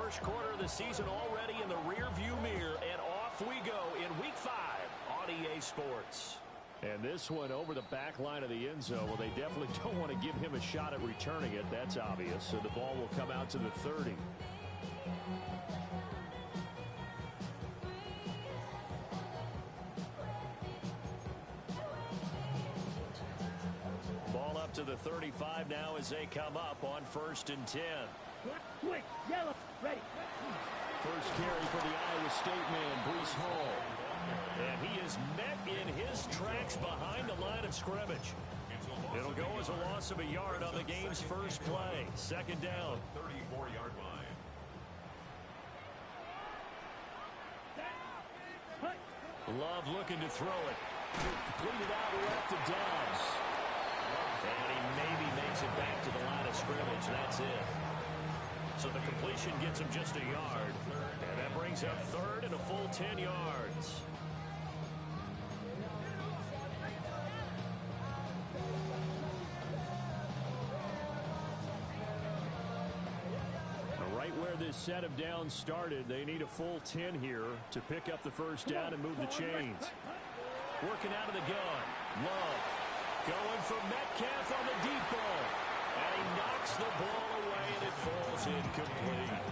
first quarter of the season already in the rearview mirror, and off we go in Week 5 on EA Sports. And this one over the back line of the end zone. Well, they definitely don't want to give him a shot at returning it. That's obvious. So the ball will come out to the 30. Ball up to the 35 now as they come up on 1st and 10. Quick, yellow, ready. First carry for the Iowa State man, Breece Hall. And he is met in his tracks behind the line of scrimmage. It'll go as a loss of a yard on the game's first play. 2nd down. 34-yard line. Love looking to throw it. Completed out left to Dobbs. And he maybe makes it back to the line of scrimmage. That's it. So the completion gets him just a yard. And that brings up 3rd and a full 10 yards. Right where this set of downs started, they need a full 10 here to pick up the first down and move the chains. Working out of the gun. Love going for Metcalf on the deep ball. And he knocks the ball away, and it falls incomplete.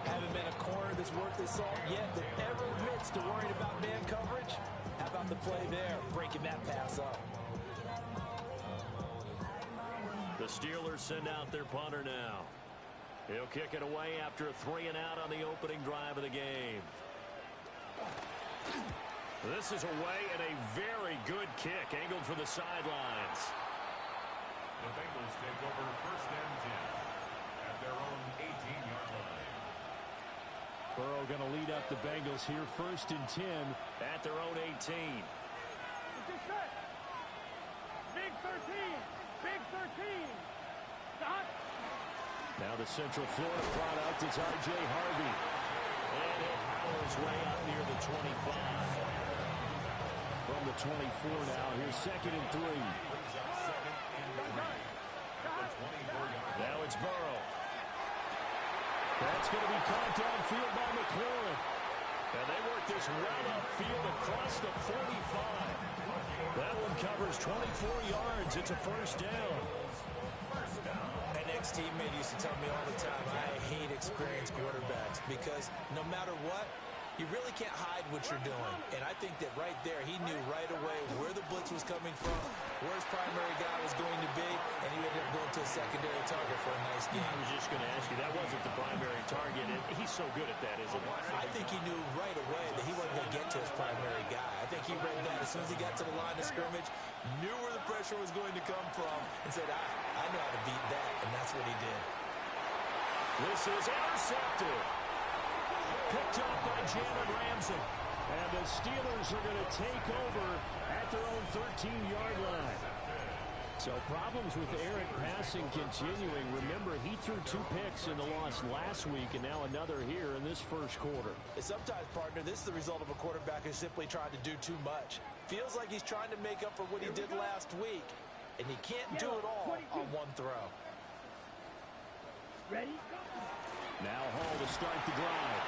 Haven't been a corner that's worth his salt yet that ever admits to worrying about man coverage. How about the play there, breaking that pass up? The Steelers send out their punter now. He'll kick it away after a 3-and-out on the opening drive of the game. This is away and a very good kick, angled for the sidelines. The Bengals take over 1st and 10 at their own 18-yard line. Burrow going to lead up the Bengals here, 1st and 10 at their own 18. Big 13. Big 13. Stop. Now the Central Florida product is R.J. Harvey. And it powers way up near the 25. From the 24 now, here's 2nd and 3. Now it's Burrow. That's going to be caught downfield by McLaurin. And they work this right upfield across the 45. That one covers 24 yards. It's a 1st down. An ex-teammate used to tell me all the time, I hate experienced quarterbacks because no matter what, you really can't hide what you're doing. And I think that right there, he knew right away where the blitz was coming from, where his primary guy was going to be, and he ended up going to a secondary target for a nice game. I was just going to ask you, that wasn't the primary target. And he's so good at that, isn't he? I think he knew right away that he wasn't going to get to his primary guy. I think he read that as soon as he got to the line of scrimmage, knew where the pressure was going to come from, and said, I know how to beat that, and that's what he did. This is intercepted. Picked up by Jalen Ramsey. And the Steelers are going to take over at their own 13-yard line. So problems with Eric passing continuing. Remember, he threw 2 picks in the loss last week, and now another here in this first quarter. And sometimes, partner, this is the result of a quarterback who's simply trying to do too much. Feels like he's trying to make up for what he did last week, and he can't do it all on one throw. Ready? Now Hall to start the drive.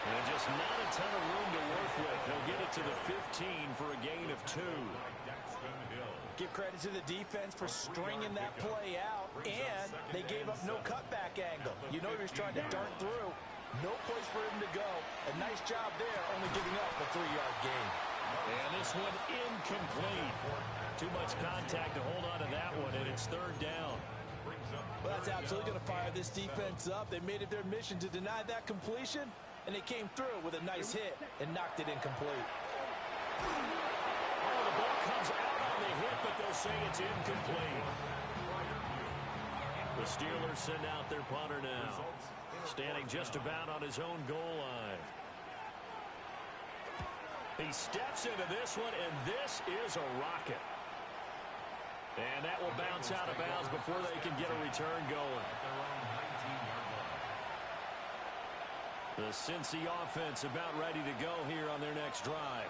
And just not a ton of room to work with. He'll get it to the 15 for a gain of 2. Give credit to the defense for stringing that play out, and they gave up no cutback angle. You know he was trying to dart through. No place for him to go. A nice job there, only giving up a 3-yard gain. And this one incomplete. Too much contact to hold on to that one, and it's 3rd down. Well, that's absolutely going to fire this defense up. They made it their mission to deny that completion, and they came through with a nice hit and knocked it incomplete. Oh, the ball comes out on the hit, but they'll say it's incomplete. The Steelers send out their punter now, standing just about on his own goal line. He steps into this one, and this is a rocket. And that will bounce out of bounds before they can get a return going. The Cincy offense about ready to go here on their next drive.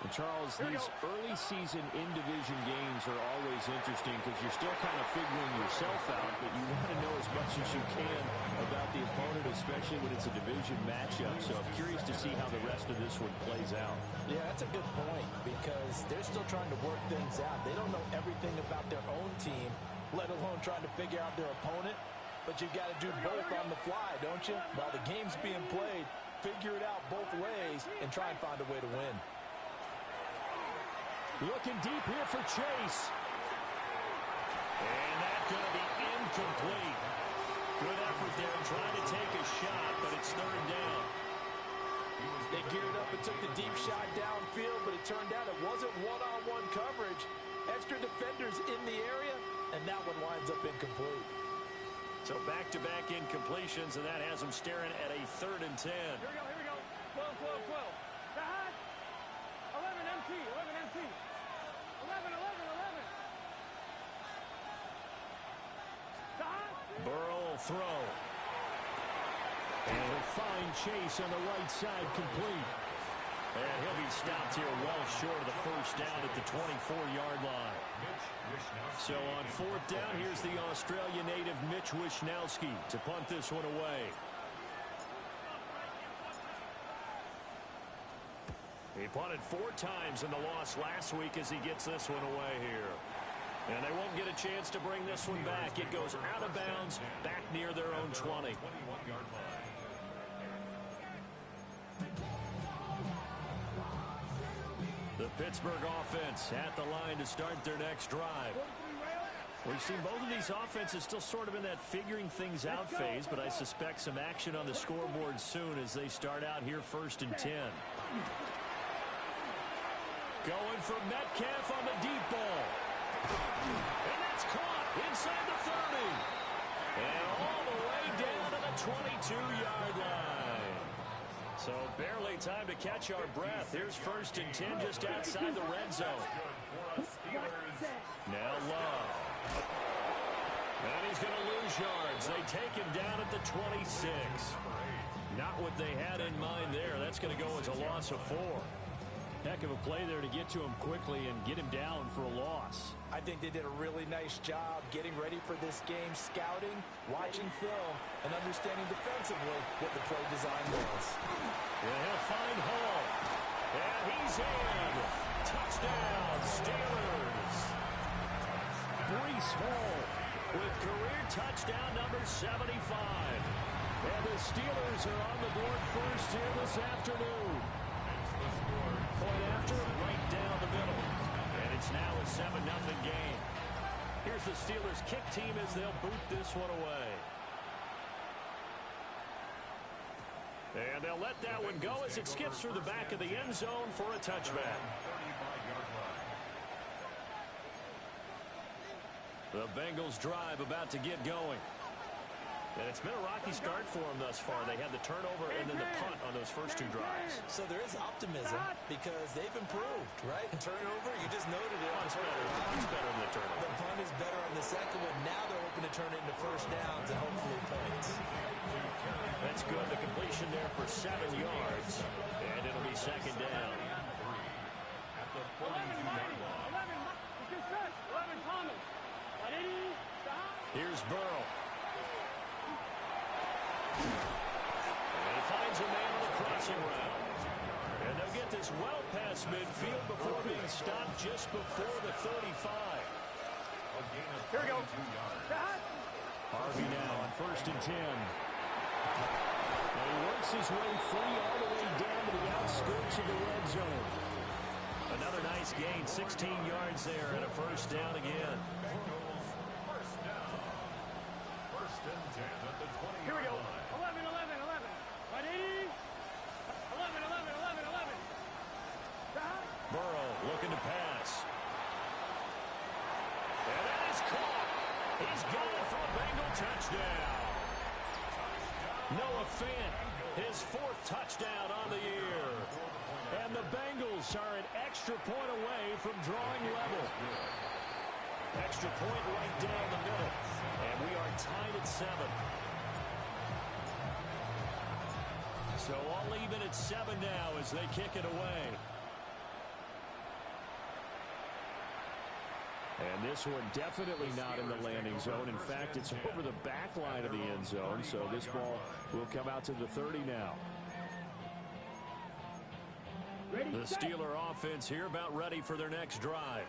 And Charles, these early season in-division games are always interesting because you're still kind of figuring yourself out, but you want to know as much as you can about the opponent, especially when it's a division matchup. So I'm curious to see how the rest of this one plays out. Yeah, that's a good point because they're still trying to work things out. They don't know everything about their own team, let alone trying to figure out their opponent. But you've got to do both on the fly, don't you? While the game's being played, figure it out both ways and try and find a way to win. Looking deep here for Chase. And that's going to be incomplete. Good effort there trying to take a shot, but it's third down. They geared up and took the deep shot downfield, but it turned out it wasn't one-on-one coverage. Extra defenders in the area, and that one winds up incomplete. So back-to-back incompletions, and that has them staring at a 3rd and 10. Here we go. 12. Sahad. 11 MT. 11. Sahad. Burrow will throw. And he'll find Chase on the right side complete. And he'll be stopped here well short of the first down at the 24-yard line. So on 4th down, here's the Australia native Mitch Wishnowsky to punt this one away. He punted 4 times in the loss last week as he gets this one away here. And they won't get a chance to bring this one back. It goes out of bounds back near their own 20. The Pittsburgh offense at the line to start their next drive. We've seen both of these offenses still sort of in that figuring things out phase, but I suspect some action on the scoreboard soon as they start out here 1st and 10. Going for Metcalf on the deep ball. And that's caught inside the 30. And all the way down to the 22-yard line. So barely time to catch our breath. Here's 1st and 10 just outside the red zone. Now Love. And he's going to lose yards. They take him down at the 26. Not what they had in mind there. That's going to go as a loss of 4. Heck of a play there to get to him quickly and get him down for a loss. I think they did a really nice job getting ready for this game, scouting, watching film, and understanding defensively what the play design was. And he'll find Hall. And he's in. Touchdown, Steelers. Breece Hall With career touchdown number 75. And the Steelers are on the board first here this afternoon. Point after, right down the middle. And it's now a 7-0 game. Here's the Steelers kick team as they'll boot this one away. And they'll let that one go as it skips through the back of the end zone for a touchback. The Bengals drive about to get going. And it's been a rocky start for them thus far. They had the turnover and then the punt on those first 2 drives. So there is optimism because they've improved, right? Turnover, you just noted it. Punt's better than the turnover. The punt is better on the second one. Now they're hoping to turn it into first downs and hopefully points. That's good. The completion there for 7 yards. And it'll be 2nd down. At the 42-yard line. 11 Thomas. Here's Burrow. And he finds a man on the crossing route. And they'll get this well past midfield before being stopped just before the 35. Here we go. Harvey now on 1st and 10. And he works his way free all the way down to the outskirts of the red zone. Another nice gain, 16 yards there and a first down again. First and 10 at the 20-yard line. Here we go. 11. 11. 11. Burrow looking to pass. And that is caught. He's going for a Bengal touchdown. Noah Fant, his 4th touchdown on the year. And the Bengals are an extra point away from drawing level. Extra point right down the middle. And we are tied at 7. So all even at 7 now as they kick it away. And this one definitely not in the landing zone. In fact, it's over the back line of the end zone. So this ball will come out to the 30 now. The Steeler offense here about ready for their next drive.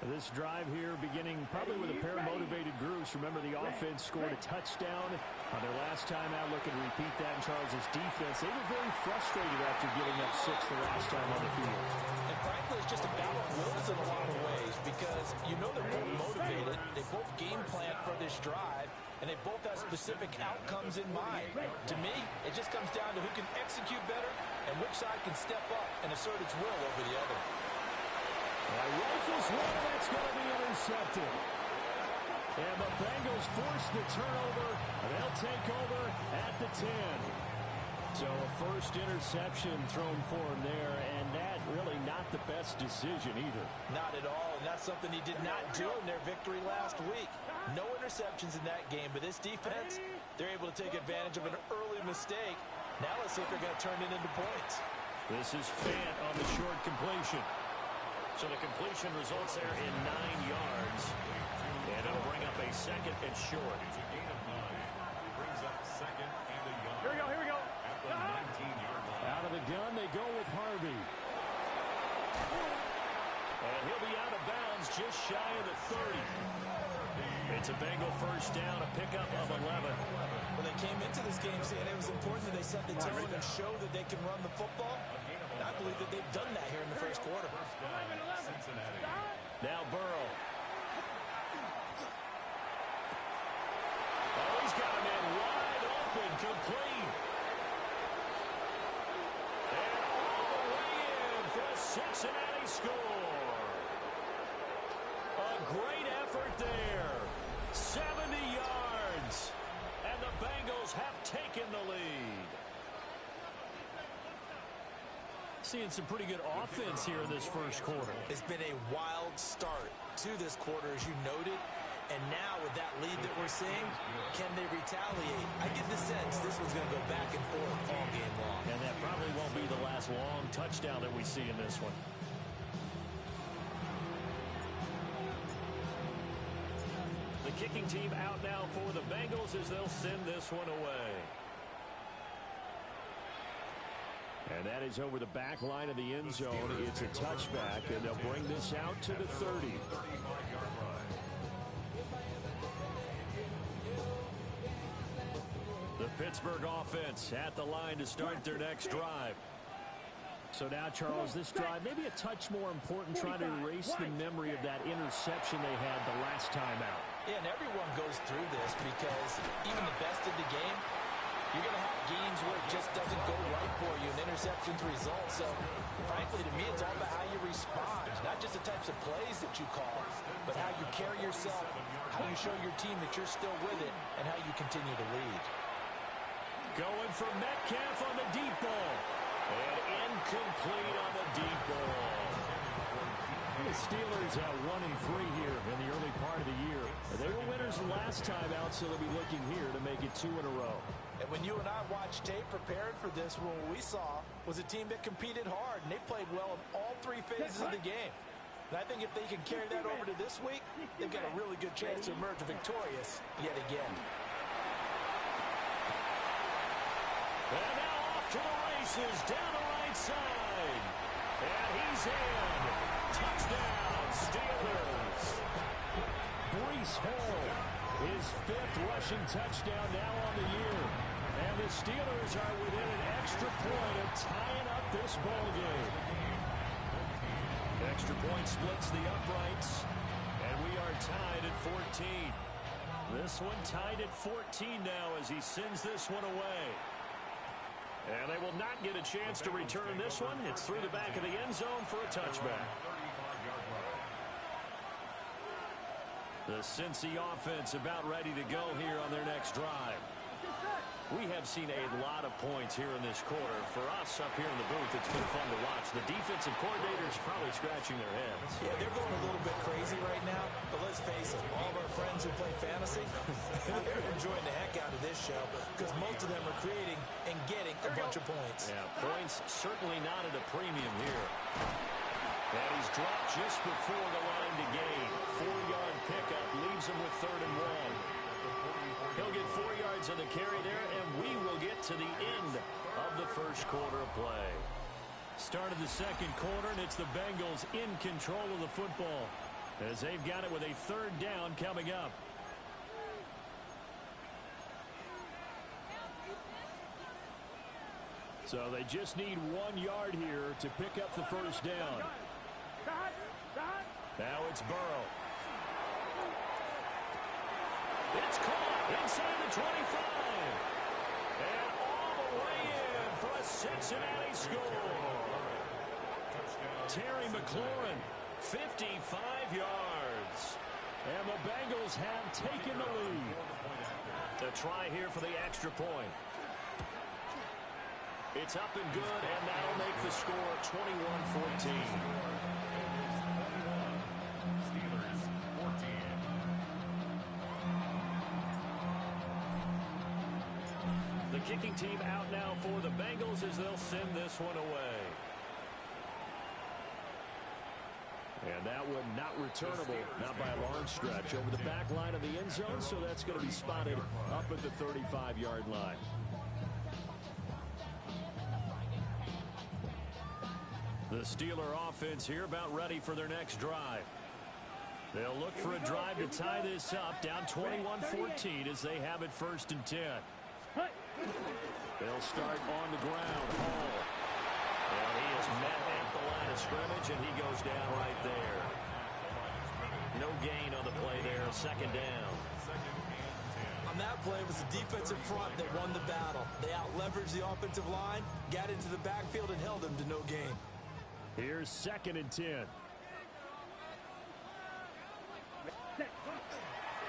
This drive here beginning probably with a pair of motivated groups. Remember, the offense scored a touchdown on their last time out. Looking to repeat that in Charles' defense. They were very frustrated after giving up 6 the last time on the field. And frankly, it's just a battle of wills in a lot of ways because you know they're both motivated. They both game plan for this drive, and they both have specific outcomes in mind. To me, it just comes down to who can execute better and which side can step up and assert its will over the other. Rifles one, that's going to be intercepted. And the Bengals force the turnover. They'll take over at the 10. So a first interception thrown for him there, and that really not the best decision either. Not at all, and that's something he did not do in their victory last week. No interceptions in that game, but this defense, they're able to take advantage of an early mistake. Now let's see if they're going to turn it into points. This is Fant on the short completion. So the completion results there in 9 yards. And it'll bring up a second and short. It's a gain of 9. Brings up second and a yard. Here we go, here we go. At the 19-yard line. Out of the gun, they go with Harvey. And he'll be out of bounds just shy of the 30. It's a Bengal first down, a pickup of 11. When they came into this game saying it was important that they set the tone and show that they can run the football, and I believe that they've done that here in the first quarter. Cincinnati. Now Burrow. Oh, he's got a man wide open, complete. And all the way in for a Cincinnati score. A great effort there. 70 yards. And the Bengals have taken the lead. Seeing some pretty good offense here in this first quarter. It's been a wild start to this quarter, as you noted. And now with that lead that we're seeing, can they retaliate? I get the sense this one's going to go back and forth all game long. And that probably won't be the last long touchdown that we see in this one. The kicking team out now for the Bengals as they'll send this one away. And that is over the back line of the end zone. It's a touchback, and they'll bring this out to the 30. The Pittsburgh offense at the line to start their next drive. So now, Charles, this drive maybe a touch more important, trying to erase the memory of that interception they had the last time out. Yeah, and everyone goes through this because even the best in the game, you're going to have games where it just doesn't go right for you, and interceptions result. So, frankly, to me, it's all about how you respond, not just the types of plays that you call, but how you carry yourself, how you show your team that you're still with it, and how you continue to lead. Going for Metcalf on the deep ball. And incomplete on the deep ball. The Steelers at 1-3 here in the early part of the year. They were winners last time out, so they'll be looking here to make it 2 in a row. And when you and I watched tape preparing for this, what we saw was a team that competed hard, and they played well in all 3 phases of the game. And I think if they can carry that over to this week, they've got a really good chance to emerge victorious yet again. And now off to the races, down the right side. And he's in. Touchdown, Steelers. Breece Hall, his 5th rushing touchdown now on the year. And the Steelers are within an extra point of tying up this ball game. Extra point splits the uprights. And we are tied at 14. This one tied at 14 now as he sends this one away. And they will not get a chance to return this one. It's through the back of the end zone for a touchback. The Cincy offense about ready to go here on their next drive. We have seen a lot of points here in this quarter. For us up here in the booth, it's been fun to watch. The defensive coordinators probably scratching their heads. Yeah, they're going a little bit crazy right now, but let's face it, all of our friends who play fantasy, they're enjoying the heck out of this show because most of them are creating and getting a bunch of points. Yeah, points certainly not at a premium here. And he's dropped just before the line to gain. on the carry there, and we will get to the end of the first quarter of play. Start of the second quarter, and it's the Bengals in control of the football as they've got it with a third down coming up. So they just need 1 yard here to pick up the first down. Now it's Burrow. It's caught inside the 25. And all the way in for a Cincinnati score. Terry McLaurin, 55 yards. And the Bengals have taken the lead. The try here for the extra point. It's up and good, and that'll make the score 21-14. Steelers 14. The kicking team out now for the Bengals as they'll send this one away. And that one not returnable, not by a long stretch, over the back line of the end zone, so that's going to be spotted up at the 35-yard line. The Steeler offense here about ready for their next drive. They'll look for a drive to tie this up, down 21-14 as they have it 1st and 10. They'll start on the ground. Hall. And he is met at the line of scrimmage, and he goes down right there. No gain on the play there, 2nd down. On that play, it was the defensive front that won the battle. They out-leveraged the offensive line, got into the backfield, and held them to no gain. Here's 2nd and 10.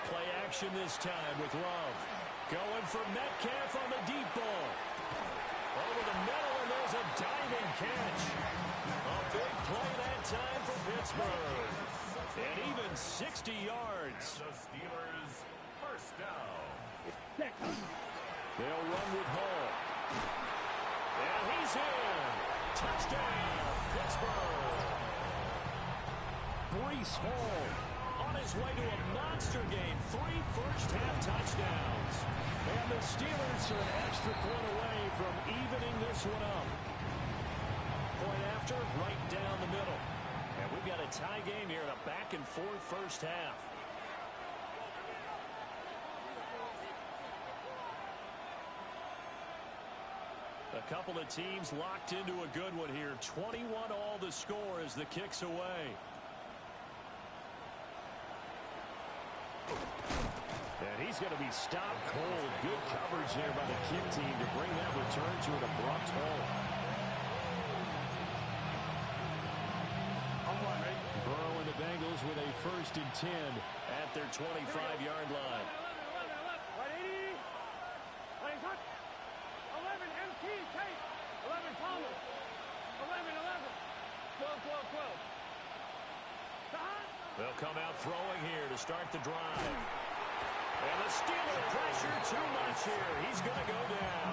Play action this time with Love. Going for Metcalf on the deep ball. Over the middle, and there's a diving catch. A big play that time for Pittsburgh. And even 60 yards. The Steelers first down. They'll run with Hall. And he's in. Touchdown, Pittsburgh. Breece Hall on his way to a monster game. 3 first-half touchdowns. And the Steelers are an extra point away from evening this one up. Point after, right down the middle. And we've got a tie game here in a back-and-forth first half. A couple of teams locked into a good one here. 21 all the score as the kick's away. And he's going to be stopped cold. Good coverage there by the kick team to bring that return to an abrupt halt. Burrow and the Bengals with a 1st and 10 at their 25-yard line. 11 Thomas. 11. 12. They'll come out throwing here to start the drive. And the Steelers pressure too much here. He's going to go down.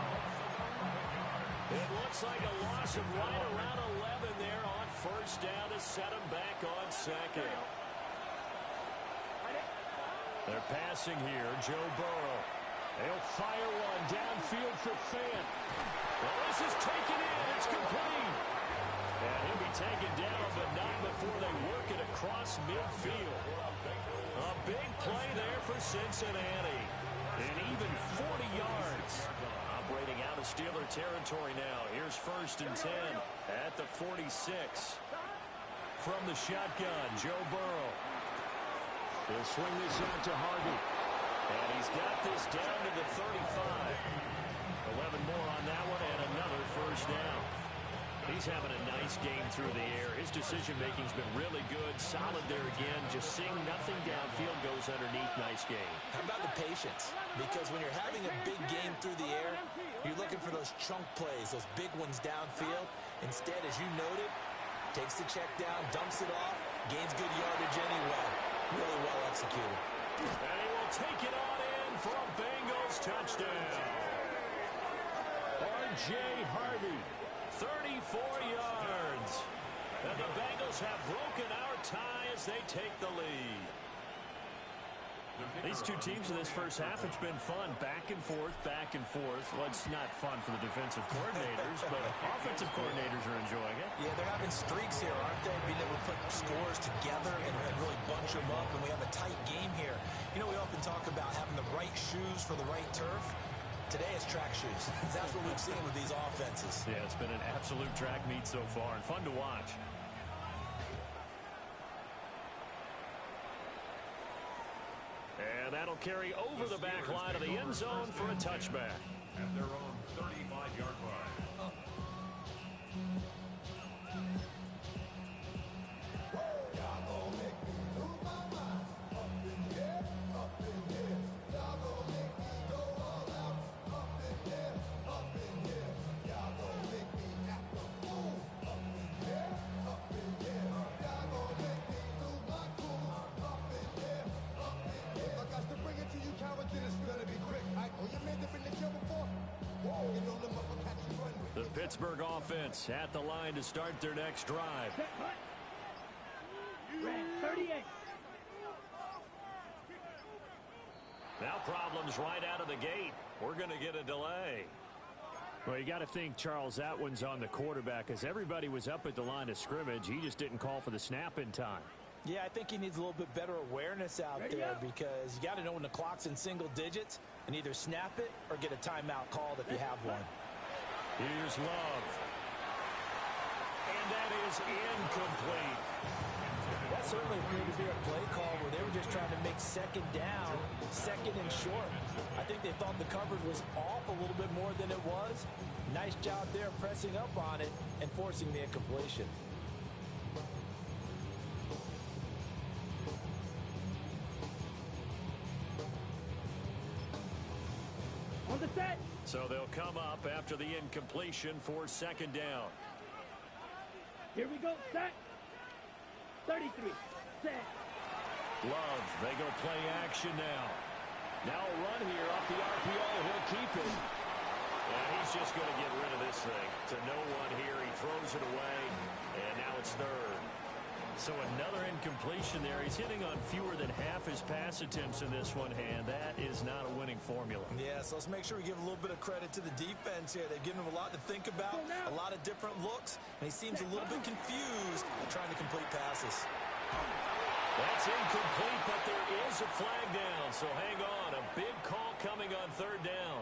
It looks like a loss of right around 11 there on 1st down to set him back on 2nd. They're passing here. Joe Burrow. They'll fire one downfield for Fant. Well, this is taken in. It's complete. And he'll be taken down, but not before they work it across midfield. A big play there for Cincinnati. And even 40 yards. Operating out of Steeler territory now. Here's 1st and 10 at the 46. From the shotgun, Joe Burrow. He'll swing this out to Harvey. And he's got this down to the 35. 11 more on that one and another 1st down. He's having a nice game through the air. His decision-making's been really good. Solid there again. Just seeing nothing downfield goes underneath. Nice game. How about the patience? Because when you're having a big game through the air, you're looking for those chunk plays, those big ones downfield. Instead, as you noted, takes the check down, dumps it off, gains good yardage anyway. Really well executed. And he will take it on in for a Bengals touchdown. R.J. Harvey, 34 yards. And the Bengals have broken our tie as they take the lead. These two teams in this first half, it's been fun. Back and forth, back and forth. Well, it's not fun for the defensive coordinators, but offensive coordinators are enjoying it. Yeah, they're having streaks here, aren't they? Being able to put scores together and really bunch them up, and we have a tight game here. You know, we often talk about having the right shoes for the right turf. Today it's track shoes. That's what we've seen with these offenses. Yeah, it's been an absolute track meet so far and fun to watch. And that'll carry over the back line of the end zone for a touchback. At their own 35-yard line. The Pittsburgh offense at the line to start their next drive. 38. Now problems right out of the gate. We're going to get a delay. Well, you got to think, Charles, that one's on the quarterback, as everybody was up at the line of scrimmage. He just didn't call for the snap in time. Yeah, I think he needs a little bit better awareness out there because you got to know when the clock's in single digits and either snap it or get a timeout called if you have one. Here's Love. And that is incomplete. That certainly appeared to be a play call where they were just trying to make second down, second and short. I think they thought the coverage was off a little bit more than it was. Nice job there pressing up on it and forcing the incompletion. On the set. So they'll come up after the incompletion for second down. Here we go. Set. 33. Set. Love, they go play action now. Now a run here off the RPO. He'll keep it. And he's just going to get rid of this thing. To no one here. He throws it away. And now it's third. So another incompletion there. He's hitting on fewer than half his pass attempts in this one, and that is not a winning formula. Yeah, so let's make sure we give a little bit of credit to the defense here. They've given him a lot to think about, a lot of different looks, and he seems a little bit confused trying to complete passes. That's incomplete, but there is a flag down, so hang on. A big call coming on third down.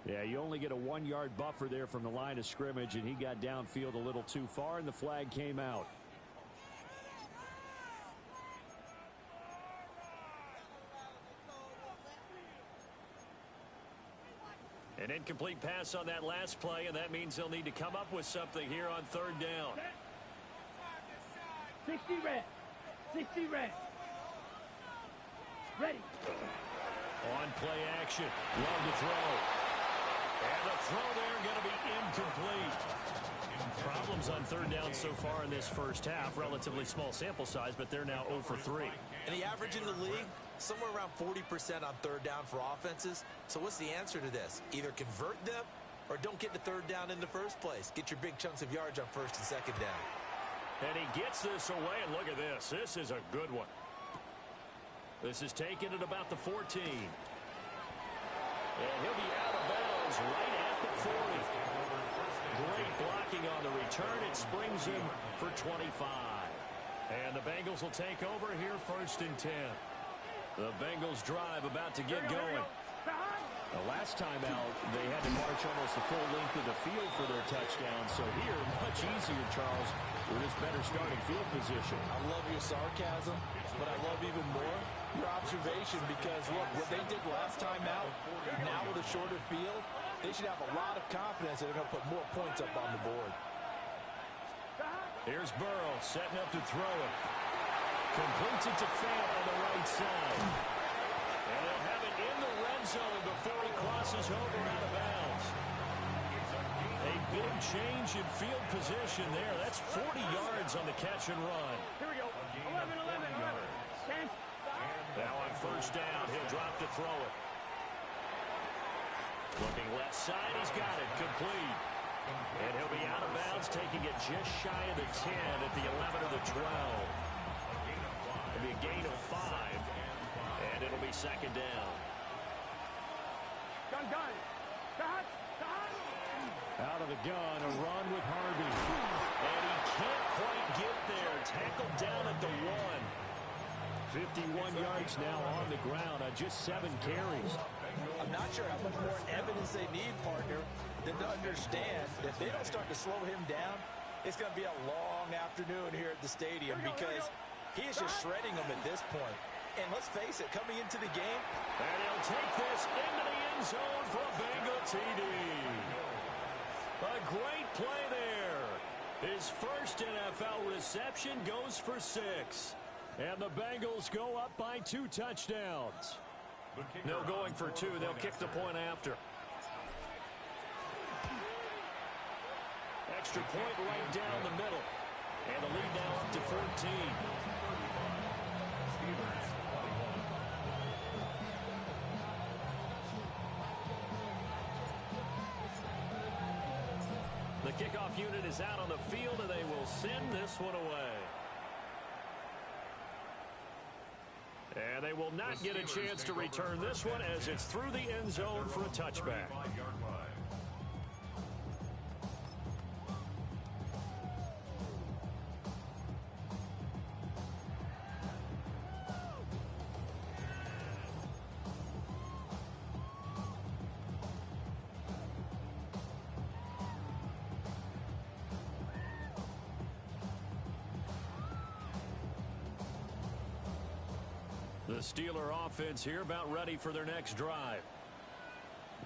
Yeah, you only get a 1-yard buffer there from the line of scrimmage, and he got downfield a little too far, and the flag came out. An incomplete pass on that last play, and that means they'll need to come up with something here on third down. 60 red. 60 red. Ready. On play action. Love to throw. And the throw there going to be incomplete. Problems on third down so far in this first half. Relatively small sample size, but they're now 0 for 3. And the average in the league, somewhere around 40% on third down for offenses. So what's the answer to this? Either convert them or don't get the third down in the first place. Get your big chunks of yards on first and second down. And he gets this away, and look at this. This is a good one. This is taken at about the 14. And he'll be out of bounds right at the 40. Great blocking on the return. It springs him for 25. And the Bengals will take over here first and 10. The Bengals drive about to get going. The last time out, they had to march almost the full length of the field for their touchdown. So here, much easier, Charles, with this better starting field position. I love your sarcasm, but I love even more your observation because, look, what they did last time out, now with a shorter field, they should have a lot of confidence that they're going to put more points up on the board. Here's Burrow setting up to throw it. Completes it to Fant on the right side. And they'll have it in the red zone before he crosses over out of bounds. A big change in field position there. That's 40 yards on the catch and run. Here we go. 11. 10. Now on first down, he'll drop to throw it. Looking left side, he's got it. Complete. And he'll be out of bounds to taking it just shy of the 10 at the 11 or the 12. It'll be a gain of 5, and it'll be second down. Gun. Out of the gun, a run with Harvey. And he can't quite get there. Tackled down at the 1. 51 yards now on the ground on just 7 carries. I'm not sure how much more evidence they need, partner, than to understand that if they don't start to slow him down, it's going to be a long afternoon here at the stadium because he is just shredding them at this point. And let's face it, coming into the game. And he'll take this into the end zone for a Bengal TD. A great play there. His first NFL reception goes for 6. And the Bengals go up by 2 touchdowns. No going for 2. They'll kick the point after. Extra point right down the middle. And the lead now up to 14. The kickoff unit is out on the field, and they will send this one away. And they will not get a chance to return this one as it's through the end zone for a touchback. The Steeler offense here about ready for their next drive.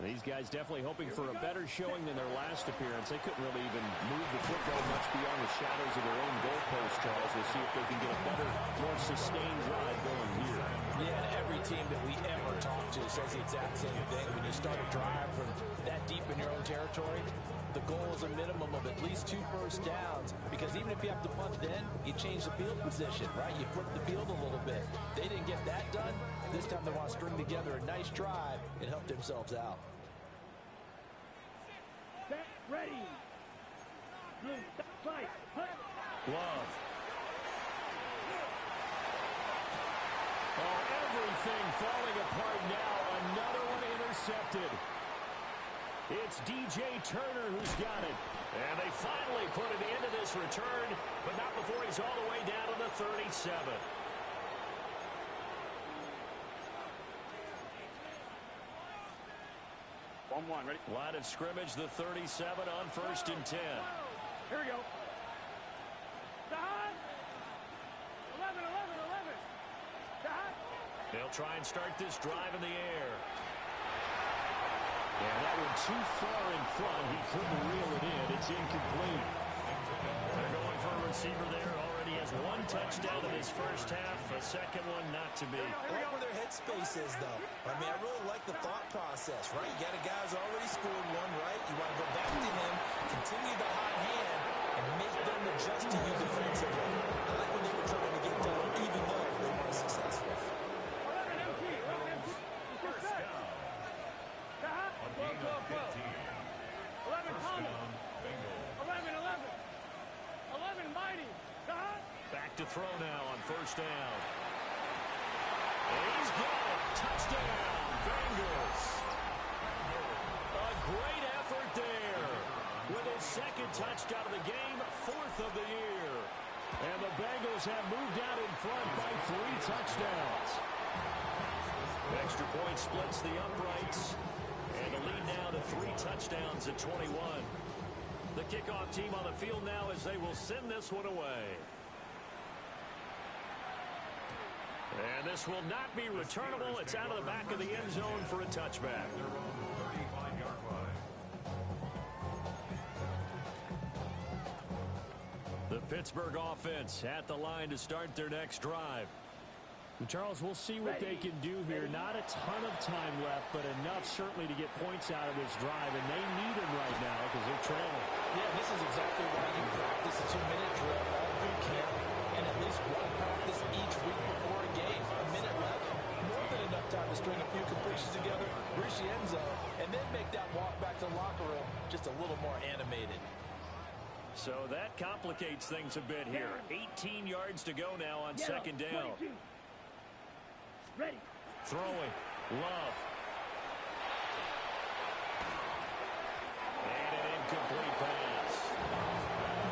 These guys definitely hoping for a better showing than their last appearance. They couldn't really even move the football much beyond the shadows of their own goalpost, Charles. We'll see if they can get a better, more sustained drive going here. Yeah, and every team that we ever talk to says the exact same thing. When you start a drive from that deep in your own territory, the goal is a minimum of at least 2 first downs, because even if you have to punt then, you change the field position, right? You flip the field a little bit. They didn't get that done. This time they want to string together a nice drive and help themselves out. Set, ready. Blue, fight, hut. Love. Oh, everything falling apart now. Another one intercepted. It's DJ Turner who's got it. And they finally put it into this return, but not before he's all the way down to the 37. Ready? Line of scrimmage, the 37 on 1st and 10. Here we go. Sahad. 11. Sahad. They'll try and start this drive in the air. Yeah, that one too far in front. He couldn't reel it in. It's incomplete. They're going for a receiver there. Already has 1 touchdown in his first half. A second one not to be. I like where their headspace is, though. I mean, I really like the thought process, right? You got a guy who's already scored 1, right? You want to go back to him, continue the hot hand, and make them adjust to you defensively. I like when they were trying to get done, even though they weren't successful. 11 empty. First down. Sahad. 12. 11 Palmer. 11 Mighty. Sahad. Back to throw now on 1st down. And he's got it. Touchdown, Bengals. A great effort there. With his 2nd touchdown of the game, 4th of the year. And the Bengals have moved out in front by 3 touchdowns. Extra point splits the uprights. And the lead now to 3 touchdowns at 21. The kickoff team on the field now as they will send this one away. And this will not be returnable. It's out of the back of the end zone for a touchback. The Pittsburgh offense at the line to start their next drive. Charles, we'll see what they can do here. Not a ton of time left, but enough certainly to get points out of this drive, and they need them right now because they're trailing. Yeah, this is exactly why you practice a 2-minute drill all through camp, and at least 1 practice each week before a game. A minute left, more than enough time to string a few completions together, reach the end zone, and then make that walk back to the locker room just a little more animated. So that complicates things a bit here. 18 yards to go now on second down. Ready. Throwing. Love. And an incomplete pass.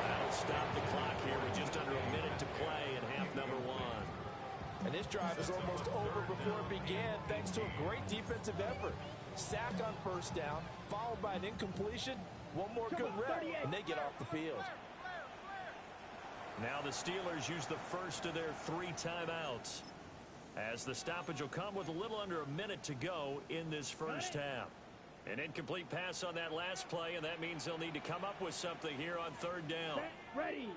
That'll stop the clock here with just under a minute to play in half number one. And this drive is almost over before it began thanks to a great defensive effort. Sack on first down, followed by an incompletion. One more good rep, and they get off the field. Now the Steelers use the first of their 3 timeouts, as the stoppage will come with a little under a minute to go in this first half. An incomplete pass on that last play, and that means they'll need to come up with something here on third down. Ready.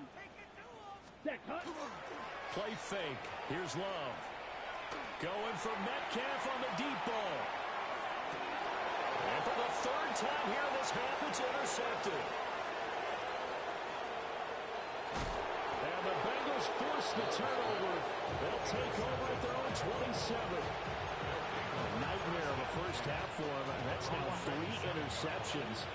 Set, cut. Play fake. Here's Love. Going for Metcalf on the deep ball. And for the third time here in this half, it's intercepted. And the Bengals force the turnover. They'll take over at their own 27. A nightmare of a first half for him, and that's now 3 interceptions.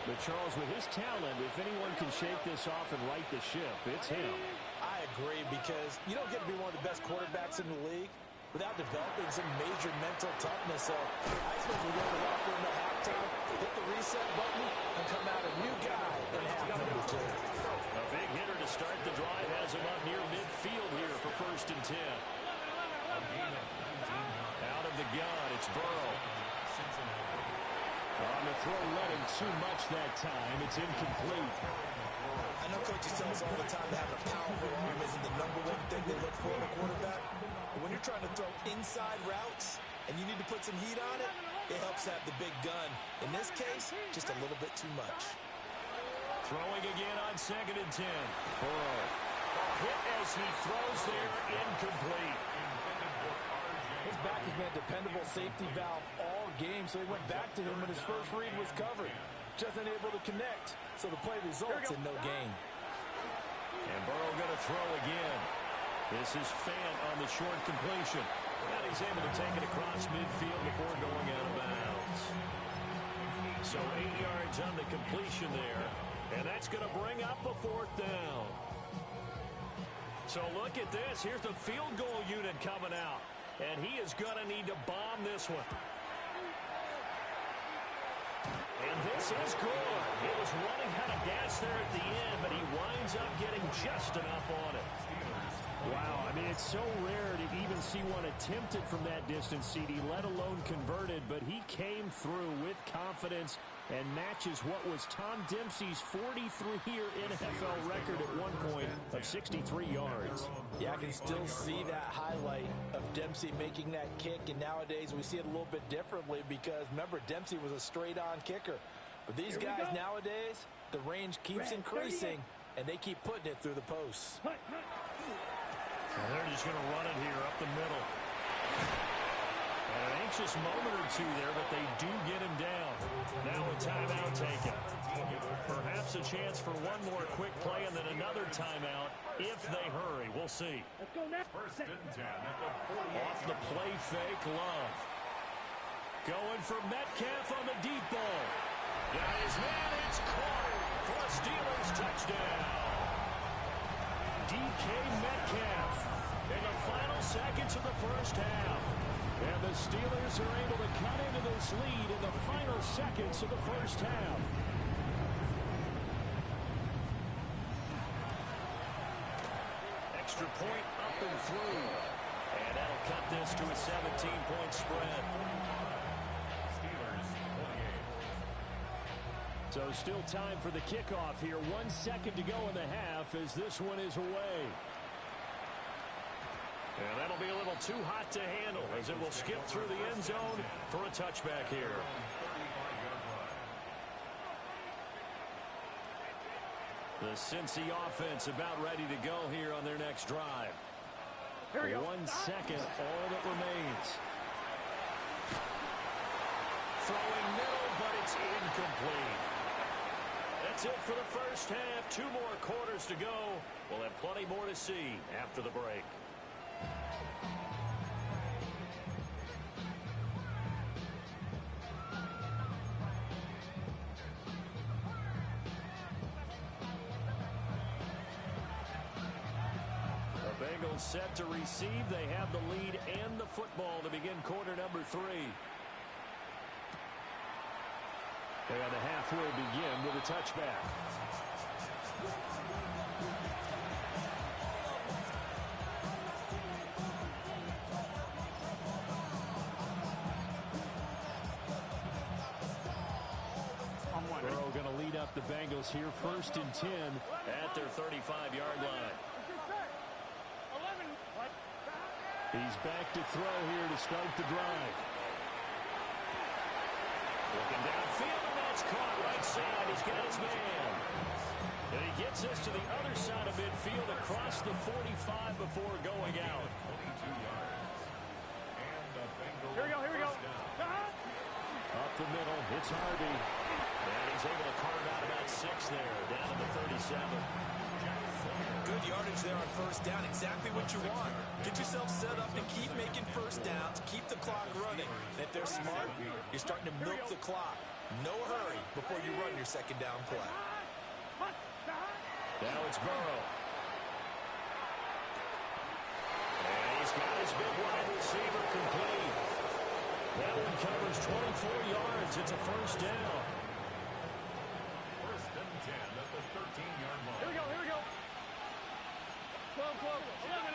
But Charles, with his talent, if anyone can shake this off and right the ship, it's him. I agree, because you don't get to be one of the best quarterbacks in the league without developing some major mental toughness. So I suppose we go to the locker room at halftime, hit the reset button, and come out a new guy in half number 2. A big hitter to start the drive has him up near midfield here for 1st and 10. Out of the gun, it's Burrow. On the throw, running too much that time. It's incomplete. I know coaches tell us all the time that having a powerful arm isn't the #1 thing they look for in a quarterback. But when you're trying to throw inside routes and you need to put some heat on it, it helps to have the big gun. In this case, just a little bit too much. Throwing again on 2nd and 10. Burrow. Hit as he throws there, incomplete. His back has been a dependable safety valve all game, so he went back to him when his first read was covered. Just unable to connect, so the play results in no gain. And Burrow going to throw again. This is Fant on the short completion. And he's able to take it across midfield before going out of bounds. So 8 yards on the completion there. And that's going to bring up a 4th down. So look at this. Here's the field goal unit coming out. And he is going to need to bomb this one. And this is good. It was running out of gas there at the end, but he winds up getting just enough on it. Wow, I mean, it's so rare to even see one attempted from that distance, CD, let alone converted, but he came through with confidence and matches what was Tom Dempsey's 43-year NFL record at one point of 63 yards. Yeah, I can still see that highlight of Dempsey making that kick, and nowadays we see it a little bit differently because, remember, Dempsey was a straight-on kicker. But these guys nowadays, the range keeps increasing, and they keep putting it through the posts. And they're just going to run it here up the middle. And an anxious moment or two there, but they do get him down. Now a timeout taken. Perhaps a chance for one more quick play and then another timeout if they hurry. We'll see. Let's go now. 1st and 10 at the 48. Off the play fake, Love. Going for Metcalf on the deep ball. Got his man, it's caught for a Steelers touchdown. DK Metcalf in the final seconds of the first half. And the Steelers are able to cut into this lead in the final seconds of the first half. Extra point up and through. And that'll cut this to a 17-point spread. Steelers 28. So still time for the kickoff here. 1 second to go in the half as this one is away. And that'll be a little too hot to handle as it will skip through the end zone for a touchback here. The Cincy offense about ready to go here on their next drive. 1 second, all that remains. Throwing middle, but it's incomplete. That's it for the first half. 2 more quarters to go. We'll have plenty more to see after the break. Bengals set to receive. They have the lead and the football to begin quarter number 3. And the half will begin with a touchback. Burrow going to lead up the Bengals here, 1st and 10 at their 35-yard line. He's back to throw here to start the drive. Looking downfield, and that's caught right side. He's got his man. And he gets us to the other side of midfield across the 45 before going out. 22 yards. And the Bengals. Here we go. Up the middle, it's Harvey. And he's able to carve out about 6 there, down to the 37. Good yardage there on 1st down. Exactly what you want. Get yourself set up and keep making 1st downs. Keep the clock running. And if they're smart, you're starting to milk the clock. No hurry before you run your 2nd down play. Now it's Burrow. And he's got his big wide receiver complete. That one covers 24 yards. It's a 1st down. 1st and 10 at the 13-yard line. Here we go. 12, 11,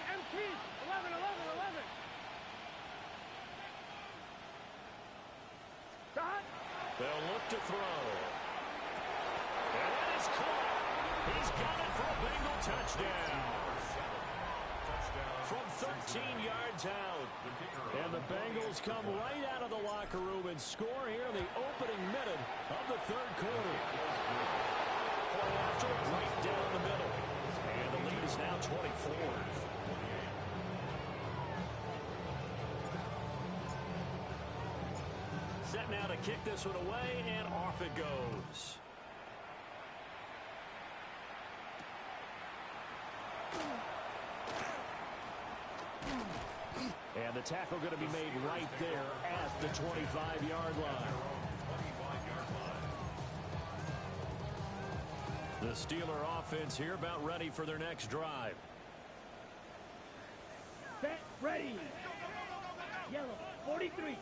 MT, 11. Shot. They'll look to throw. And that is caught. He's got it for a Bengal touchdown. From 13 yards out. And the Bengals come right out of the locker room and score here in the opening minute of the 3rd quarter. Play after right down the middle. And the lead is now 24. Set now to kick this one away, and off it goes. And the tackle going to be made right there at the 25-yard line. The Steeler offense here about ready for their next drive. Set, ready. Yellow, 43.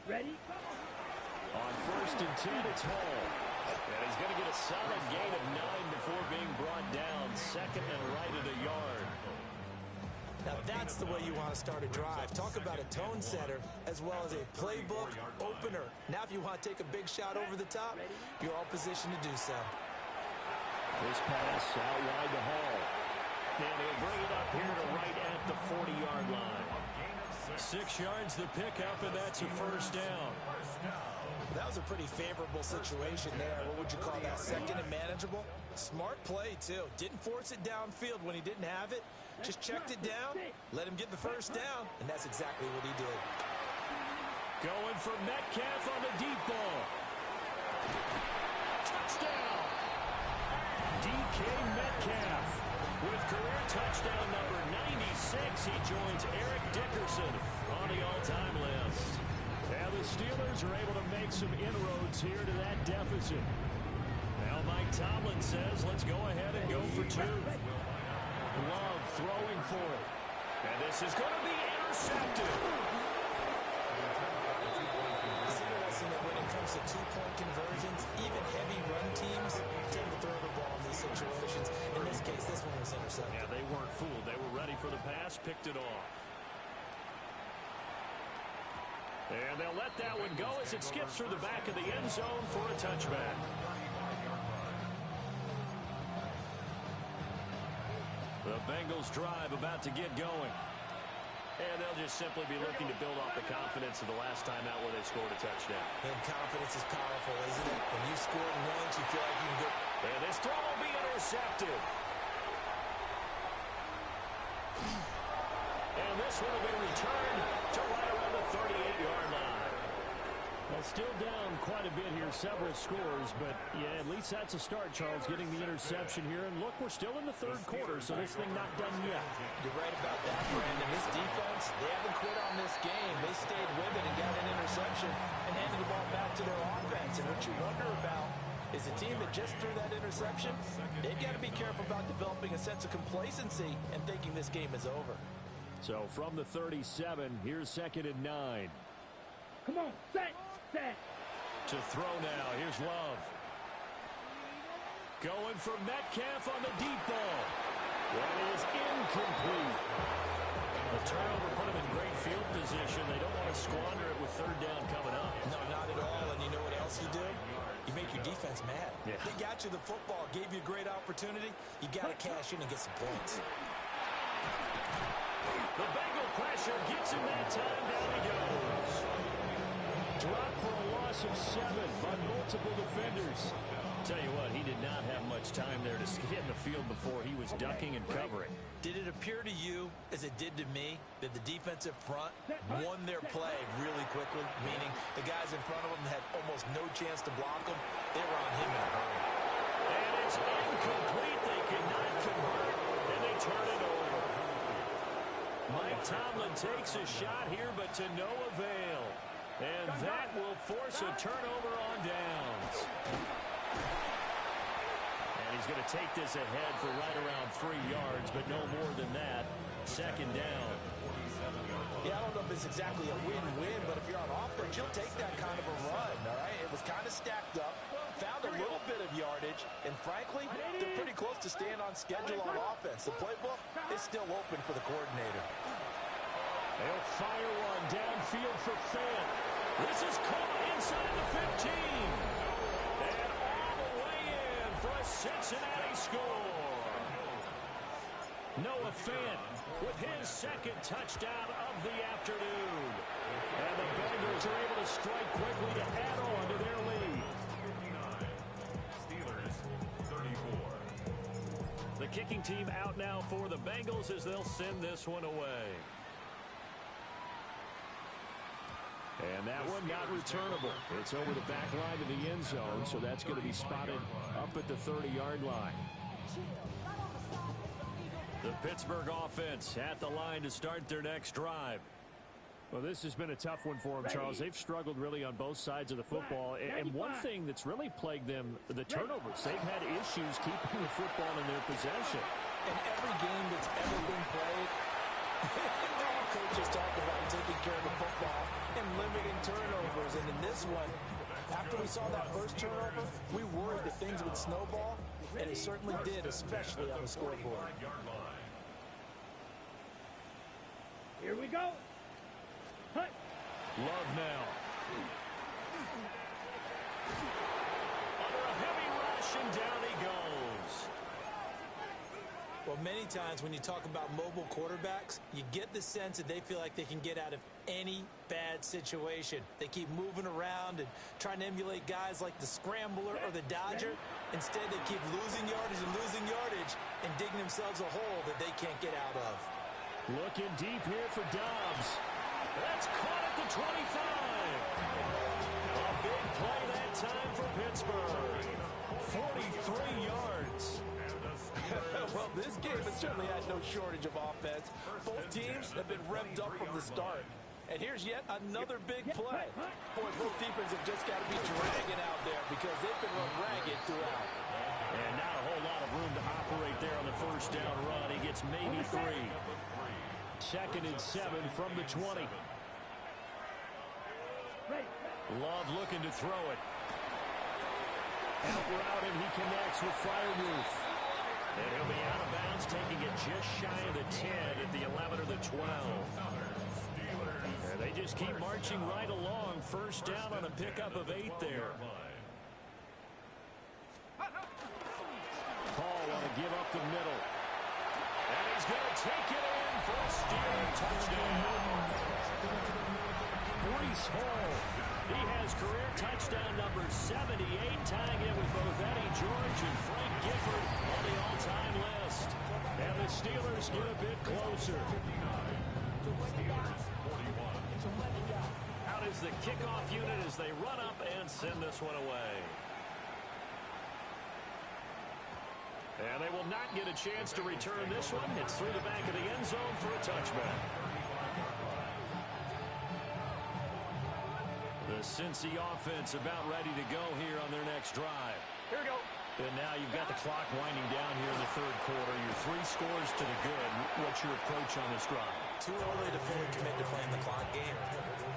Ready? On 1st and 10, it's Hall. And he's going to get a solid gain of 9 before being brought down. 2nd and right at a yard. Now that's the way you want to start a drive. Talk about a tone setter as well as a playbook opener. Now if you want to take a big shot over the top, you're all positioned to do so. This pass out wide to Hall. And he'll bring it up here to right at the 40-yard line. 6 yards the pickup, and that's a 1st down. That was a pretty favorable situation there. What would you call that? 2nd and manageable? Smart play, too. Didn't force it downfield when he didn't have it. Just checked it down, let him get the 1st down, and that's exactly what he did. Going for Metcalf on the deep ball. Touchdown! DK Metcalf with career touchdown number 96. He joins Eric Dickerson on the all-time list. And the Steelers are able to make some inroads here to that deficit. Now Mike Tomlin says, let's go ahead and go for 2. Love throwing for it. And this is going to be intercepted. It's interesting that when it comes to 2-point conversions, even heavy run teams tend to throw the ball in these situations. In this case, this one was intercepted. Yeah, they weren't fooled. They were ready for the pass, picked it off. And they'll let that one go as it skips through the back of the end zone for a touchback. The Bengals drive about to get going. And they'll just simply be looking to build off the confidence of the last time out where they scored a touchdown. And confidence is powerful, isn't it? When you scored once, you feel like you can go. And this throw will be intercepted. And this one will be returned to right around the 38-yard line. Well, still down quite a bit here, several scores, but yeah, at least that's a start, Charles, getting the interception here. And look, we're still in the 3rd quarter, so this thing not done yet. You're right about that, Brandon. This defense, they haven't quit on this game. They stayed with it and got an interception and handed the ball back to their offense. And what you wonder about is a team that just threw that interception. They've got to be careful about developing a sense of complacency and thinking this game is over. So from the 37, here's 2nd and 9. Come on, set. To throw now, here's Love. Going for Metcalf on the deep ball. That is incomplete. The turnover put them in great field position. They don't want to squander it with 3rd down coming up. No, not at all. And you know what else you do? You make your defense mad. Yeah. They got you the football, gave you a great opportunity. You got to cash in and get some points. The Bengal pressure gets him that time. Down he goes. Dropped for a loss of 7 by multiple defenders. Tell you what, he did not have much time there to get in the field before he was ducking and covering. Did it appear to you, as it did to me, that the defensive front won their play really quickly? Meaning the guys in front of them had almost no chance to block them. They were on him in a hurry. And it's incomplete. They could not convert, and they turn it over. Mike Tomlin takes a shot here, but to no avail. And that will force a turnover on downs. And he's going to take this ahead for right around 3 yards, but no more than that. 2nd down. Yeah, I don't know if it's exactly a win-win, but if you're on offense, you'll take that kind of a run, all right? It was kind of stacked up, found a little bit of yardage, and frankly, they're pretty close to staying on schedule on offense. The playbook is still open for the coordinator. They'll fire one downfield for Fant. This is caught inside the 15. And all the way in for a Cincinnati score. Noah Fant with his 2nd touchdown of the afternoon. And the Bengals are able to strike quickly to add on to their lead. Steelers 34. The kicking team out now for the Bengals as they'll send this one away. And that one not returnable. It's over the back line of the end zone, so that's going to be spotted up at the 30-yard line. The Pittsburgh offense at the line to start their next drive. Well, this has been a tough one for them, Charles. They've struggled really on both sides of the football. And one thing that's really plagued them, the turnovers. They've had issues keeping the football in their possession. In every game that's ever been played, all coaches talk about taking care of the football and limiting turnovers. And in this one, after we saw that first turnover, we worried that things would snowball, and it certainly did, especially on the scoreboard. Here we go. Hut. Love now. Under a heavy rush, and down he goes. Well, many times when you talk about mobile quarterbacks, you get the sense that they feel like they can get out of any bad situation. They keep moving around and trying to emulate guys like the Scrambler or the Dodger. Instead, they keep losing yardage and digging themselves a hole that they can't get out of. Looking deep here for Dobbs. That's caught at the 25. A big play that time for Pittsburgh. 43 yards. Well, this game has certainly had no shortage of offense. Both teams have been revved up from the start. And here's yet another big play. Boy, both defenses have just got to be dragging out there because they've been run ragged throughout. And not a whole lot of room to operate there on the first down run. He gets maybe 3. 2nd and 7 from the 20. Love looking to throw it. Out route, and he connects with Freiermuth. And he'll be out of bounds, taking it just shy of the 10 at the 11 or the 12. And they just keep marching right along. First down on a pickup of 8 there. Paul want to give up the middle. And he's going to take it in for a Steeler touchdown. Breece Hall. He has career touchdown number 78, tying it with both Eddie George and Frank Gifford on the all-time list. And the Steelers get a bit closer. Out is the kickoff unit as they run up and send this one away. And they will not get a chance to return this one. It's through the back of the end zone for a touchback. The Cincy offense about ready to go here on their next drive. And now you've got the clock winding down here in the third quarter. You're 3 scores to the good. What's your approach on this drive? Too early to fully commit to playing the clock game.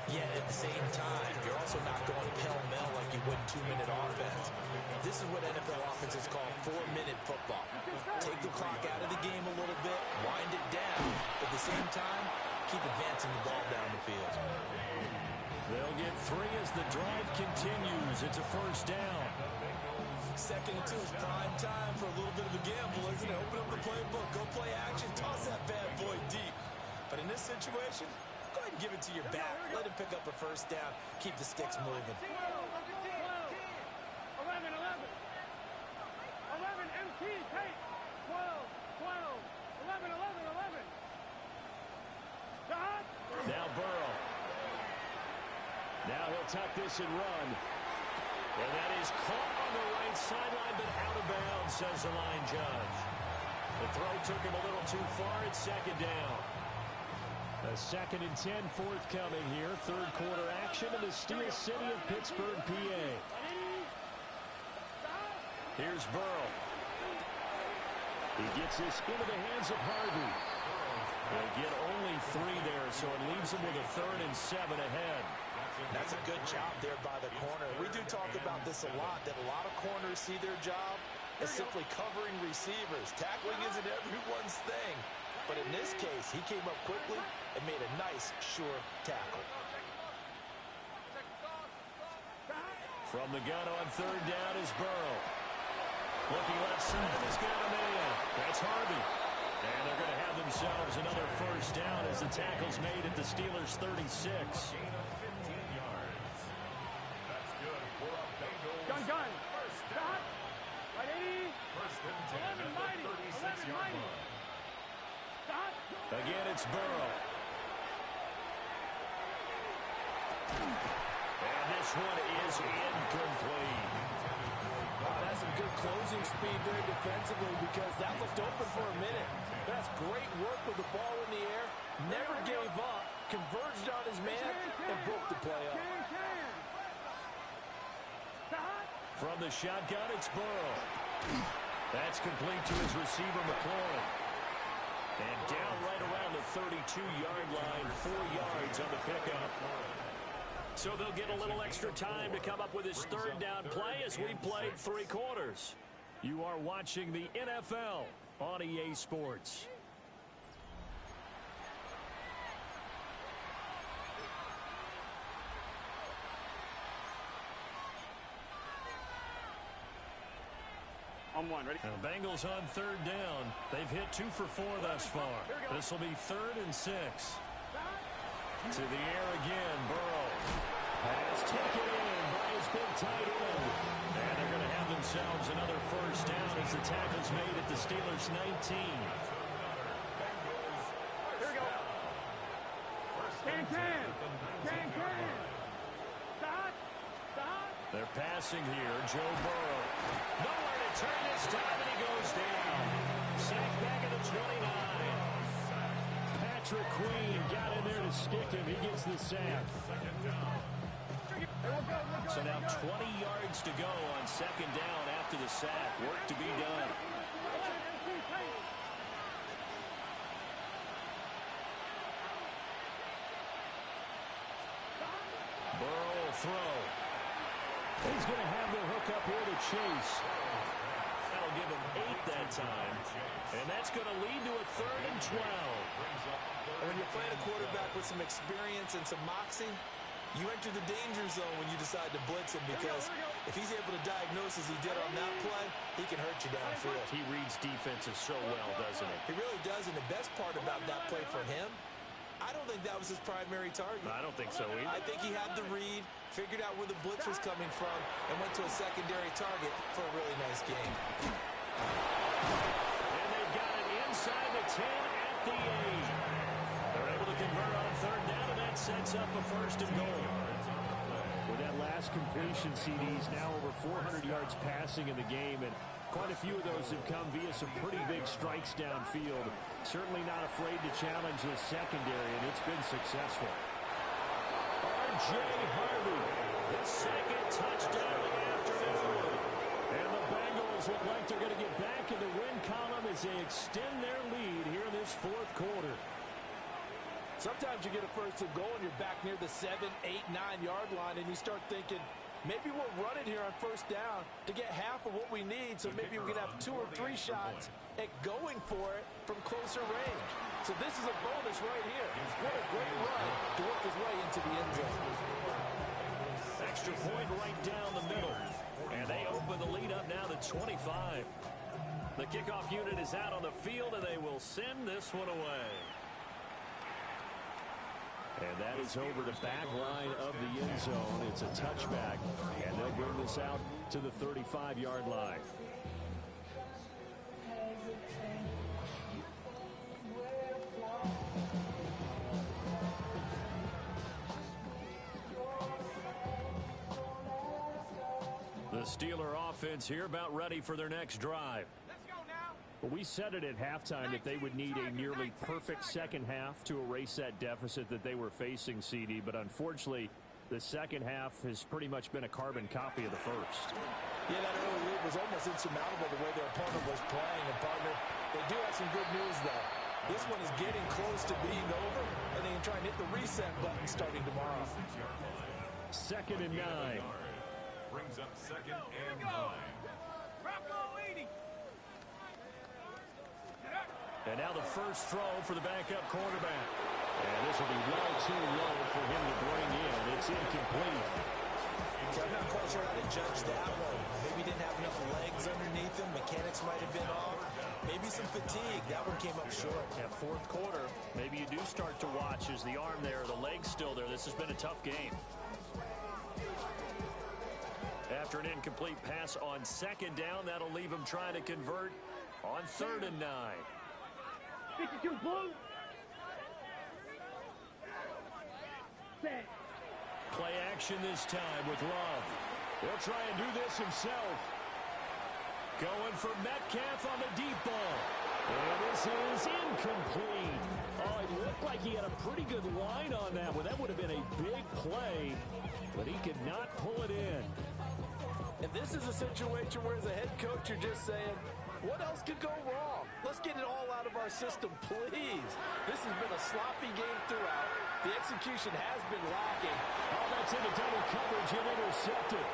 Yet at the same time, you're also not going pell-mell like you would 2-minute offense. This is what NFL offenses call 4-minute football. Take the clock out of the game a little bit, wind it down. At the same time, keep advancing the ball down the field. They'll get 3 as the drive continues. It's a first down. 2nd and 2 is prime time for a little bit of a gamble, isn't it? Open up the playbook, go play action, toss that bad boy deep. But in this situation, go ahead and give it to your back. Let him pick up a first down. Keep the sticks moving. 11, 11. 11, MT, take. 12, 12. 11, 11, 11. Stop. Now Burrow. Now he'll tuck this and run. And that is caught on the right sideline, but out of bounds, says the line judge. The throw took him a little too far. It's 2nd down. A 2nd and 10 forthcoming here. Third quarter action in the steel city of Pittsburgh, PA. Here's Burrow. He gets this into the hands of Harvey. They'll get only 3 there, so it leaves him with a 3rd and 7 ahead. That's a good job there by the corner. We do talk about this a lot, that a lot of corners see their job as simply covering receivers. Tackling isn't everyone's thing. But in this case, he came up quickly and made a nice, sure tackle. From the gun on 3rd down is Burrow. Looking left side is Gallimea. That's Harvey. And they're going to have themselves another first down as the tackle's made at the Steelers' 36. Gun. Stop. Right, 80. 11, mighty. 11, mighty. Stop. Again, it's Burrow. And this one is incomplete. That's some good closing speed there defensively because that looked open for a minute. That's great work with the ball in the air. Never gave up, converged on his man, and broke the play up. From the shotgun, it's Burrow. That's complete to his receiver, McLaurin. And down right around the 32-yard line, 4 yards on the pickup. So they'll get a little extra time to come up with his 3rd down play as we played 3 quarters. You are watching the NFL on EA Sports. On 1, ready? The Bengals on 3rd down. They've hit 2 for 4 thus far. This will be 3rd and 6. To the air again, Burrow. Pass taken in by his big tight end. And they're going to have themselves another first down as the tackle's made at the Steelers' 19. Here we go. Can. Stop. They're passing here. Joe Burrow. Nowhere to turn this time, and he goes down. Sacked back at the 29. Patrick Queen got in there to stick him. He gets the sack. So now 20 yards to go on 2nd down after the sack. Work to be done. Burrow will throw. He's going to have the hook up here to Chase. That'll give him 8 that time. And that's going to lead to a 3rd and 12. And when you're playing a quarterback with some experience and some moxie, you enter the danger zone when you decide to blitz him because if he's able to diagnose as he did on that play, he can hurt you downfield. He reads defenses so well, doesn't he? He really does, and the best part about that play for him, I don't think that was his primary target. I don't think so either. I think he had the read, figured out where the blitz was coming from, and went to a secondary target for a really nice game. And they've got it inside the 10 at the 8. They're able to convert on 3rd down, and that sets up a 1st and goal. With that last completion, CD's now over 400 yards passing in the game, and quite a few of those have come via some pretty big strikes downfield. Certainly not afraid to challenge the secondary, and it's been successful. R.J. Harvey, his 2nd touchdown of the afternoon. And the Bengals Bengals look like they're going to get back in the win column as they extend their lead here in this fourth quarter. Sometimes you get a first and goal and you're back near the 7, 8, 9-yard line, and you start thinking, maybe we'll run it here on first down to get half of what we need, so maybe we can have 2 or 3 shots at going for it from closer range. So this is a bonus right here. What a great run to work his way into the end zone. Extra point right down the middle. And they open the lead up now to 25. The kickoff unit is out on the field, and they will send this one away. And that is over the back line of the end zone. It's a touchback, and they'll bring this out to the 35-yard line. The Steeler offense here about ready for their next drive. Well, we said it at halftime that they would need a nearly perfect second half to erase that deficit that they were facing, CD. But unfortunately, the second half has pretty much been a carbon copy of the first. Yeah, that early lead was almost insurmountable the way their opponent was playing. And, partner, they do have some good news, though. This one is getting close to being over, and they can try and hit the reset button starting tomorrow. 2nd and 9. Brings up 2nd and 9. And now the first throw for the backup quarterback. And this will be well too low for him to bring in. It's incomplete. I'm not quite sure how to judge that one. Maybe he didn't have enough legs underneath him. Mechanics might have been off. Maybe some fatigue. That one came up short. Yeah, fourth quarter, maybe you do start to watch. Is the arm there, the leg's still there? This has been a tough game. After an incomplete pass on 2nd down, that'll leave him trying to convert on 3rd and 9. 52 blue. Set. Play action this time with Love. He'll try and do this himself. Going for Metcalf on the deep ball. And this is incomplete. Oh, it looked like he had a pretty good line on that one. That would have been a big play, but he could not pull it in. And this is a situation where as a head coach, you're just saying, what else could go wrong? Let's get it all out of our system, please. This has been a sloppy game throughout. The execution has been lacking. Oh, that's into double coverage and intercepted.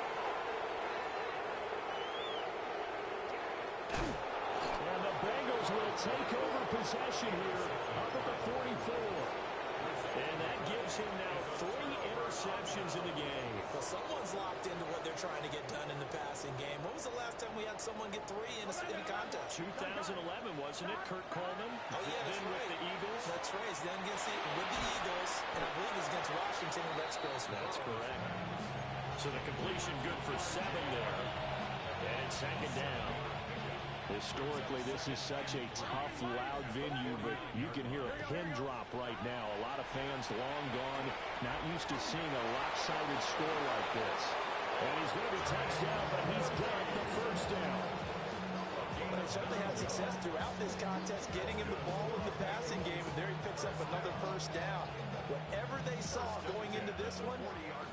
And the Bengals will take over possession here up at the 44. And that gives him now 3 interceptions in the game. Well, someone's locked into what they're trying to get done in the passing game. When was the last time we had someone get 3 in a contest? 2011, wasn't it? Kurt Coleman. Oh, yeah, that's then right. with the Eagles. That's right. He's then with the Eagles, and I believe he's against Washington and Rex Grossman. That's correct. So the completion good for 7 there. And 2nd down. Historically, this is such a tough, loud venue, but you can hear a pin drop right now. A lot of fans long gone, not used to seeing a lopsided score like this. And he's going to be touchdown, but he's got the first down. But they certainly had success throughout this contest, getting him the ball in the passing game, and there he picks up another first down. Whatever they saw going into this one,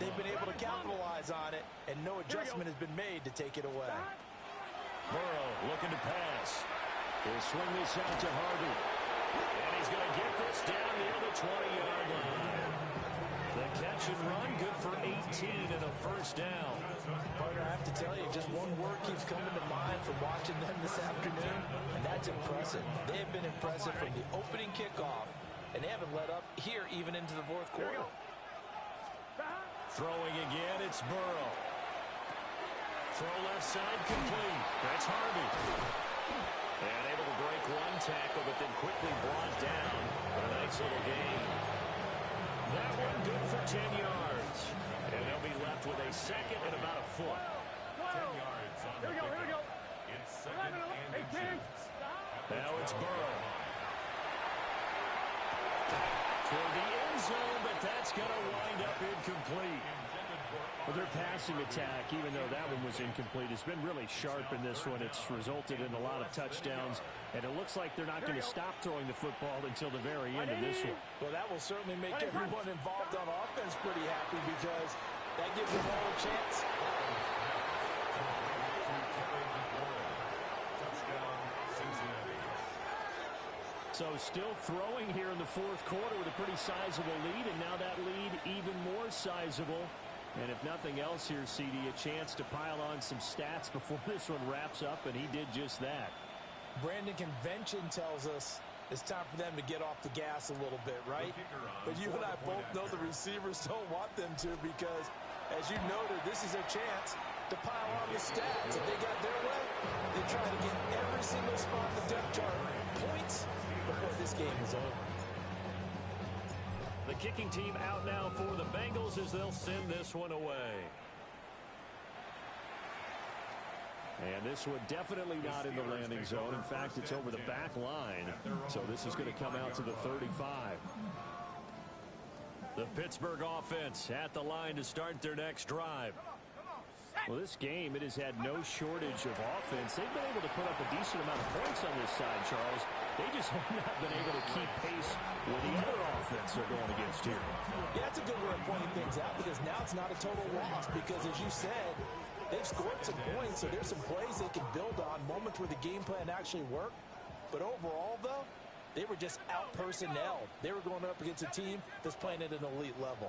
they've been able to capitalize on it, and no adjustment has been made to take it away. Burrow looking to pass. He'll swing this out to Harvey. And he's going to get this down near the 20-yard line. The catch and run, good for 18 and a first down. Partner, I have to tell you, just one word keeps coming to mind from watching them this afternoon, and that's impressive. They have been impressive from the opening kickoff, and they haven't let up here even into the fourth quarter. Throwing again, it's Burrow. Throw left side complete. That's Harvey. And able to break one tackle, but then quickly brought down. A nice little gain. That one good for 10 yards. And they'll be left with a 2nd and about a foot. 10 yards on the pickup. It's 2nd and 10. Now it's Burrow. Toward the end zone, but that's going to wind up incomplete. Well, their passing attack, even though that one was incomplete, has been really sharp in this one. It's resulted in a lot of touchdowns, and it looks like they're not going to stop throwing the football until the very end of this one. Well, that will certainly make everyone involved on offense pretty happy because that gives them all a chance. So still throwing here in the fourth quarter with a pretty sizable lead, and now that lead even more sizable. And if nothing else here, CD, a chance to pile on some stats before this one wraps up, and he did just that. Brandon, convention tells us it's time for them to get off the gas a little bit, right? But you and I both know the receivers don't want them to, because, as you noted, this is their chance to pile on the stats. If they got their way, they try to get every single spot in the depth chart points before this game is over. The kicking team out now for the Bengals as they'll send this one away. And this one definitely not in the landing zone. In fact, it's over the back line. So this is going to come out to the 35. The Pittsburgh offense at the line to start their next drive. Well, this game, it has had no shortage of offense. They've been able to put up a decent amount of points on this side, Charles. They just have not been able to keep pace with the other offense they're going against here. Yeah, that's a good way of pointing things out, because now it's not a total loss, because as you said, they've scored some points, so there's some plays they can build on, moments where the game plan actually worked. But overall, though, they were just out-personnelled. They were going up against a team that's playing at an elite level.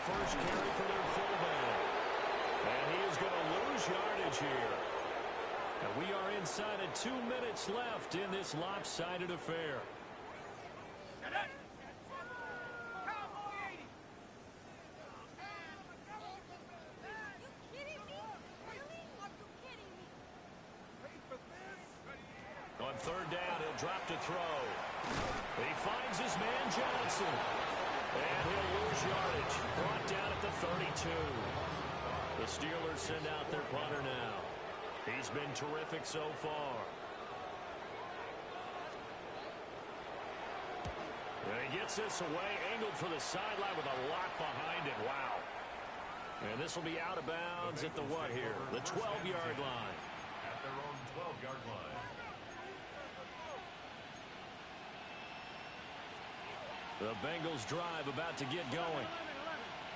First carry for their fullback. And he is going to lose yardage here. And we are inside of 2 minutes left in this lopsided affair. On third down, he'll drop to throw. He finds his man Johnson. And he'll lose yardage. Brought down at the 32. The Steelers send out their punter now. He's been terrific so far. And he gets this away, angled for the sideline with a lock behind it. Wow. And this will be out of bounds at the what here? The 12-yard line. At their own 12-yard line. The Bengals drive about to get going.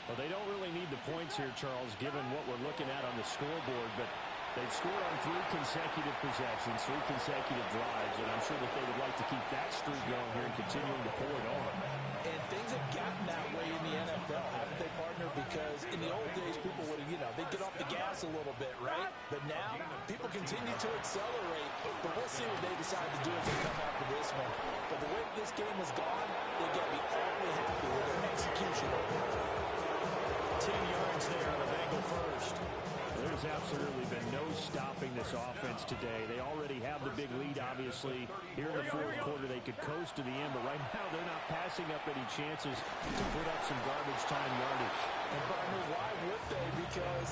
Well, they don't really need the points here, Charles, given what we're looking at on the scoreboard, but they've scored on 3 consecutive possessions, 3 consecutive drives, and I'm sure that they would like to keep that streak going here and continuing to pull it on. And things have gotten that way in the NFL, haven't they, partner? Because in the old days, people would, they'd get off the gas a little bit, right? But now, people continue to accelerate. But we'll see what they decide to do as they come after this one. But the way this game has gone, they've got to be awfully happy with their execution. 10 yards there on the Bengal first. There's absolutely been no stopping this offense today. They already have the big lead, obviously. Here in the fourth quarter, they could coast to the end, but right now they're not passing up any chances to put up some garbage time yardage. And partner, why would they? Because